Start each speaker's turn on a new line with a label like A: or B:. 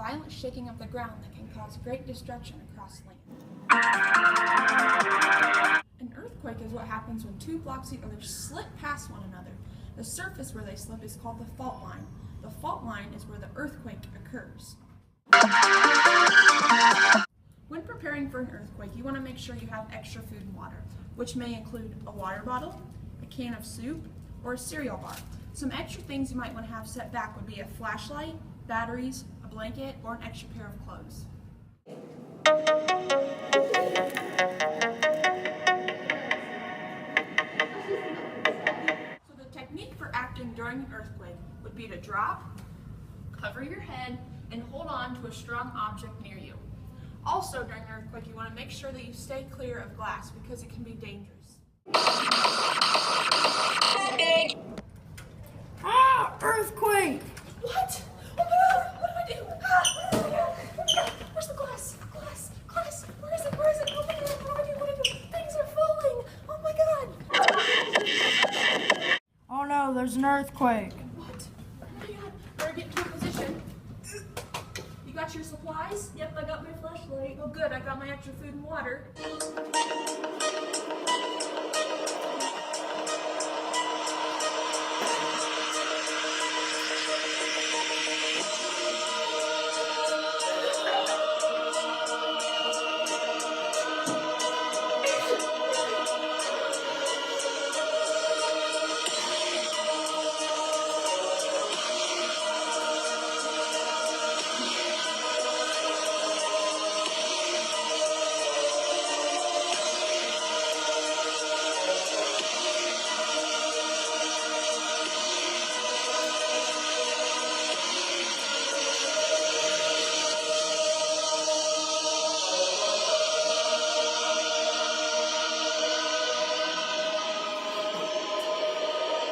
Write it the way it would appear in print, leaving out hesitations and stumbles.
A: violent shaking of the ground that can cause great destruction across land. An earthquake is what happens when two blocks of earth slip past one another. The surface where they slip is called the fault line. The fault line is where the earthquake occurs. When preparing for an earthquake, you want to make sure you have extra food and water, which may include a water bottle, a can of soup, or a cereal bar. Some extra things you might want to have set back would be a flashlight, batteries, a blanket, or an extra pair of clothes. So the technique for acting during an earthquake would be to drop, cover your head, and hold on to a strong object near you. Also, during an earthquake, you want to make sure that you stay clear of glass because it can be dangerous.
B: Ah! Earthquake!
A: What? Oh my God! What do I do? Ah! Oh my God! Oh my God! Where's the glass? Glass! Glass! Where is it? Where is it? Oh my God! What do I do? What do I do? Things are falling! Oh my God!
B: Oh no, there's an earthquake.
A: What? Oh my God! Better get into a position. You got your supplies?
C: Yep, I got my flashlight.
A: Well, good. I got my extra food and water.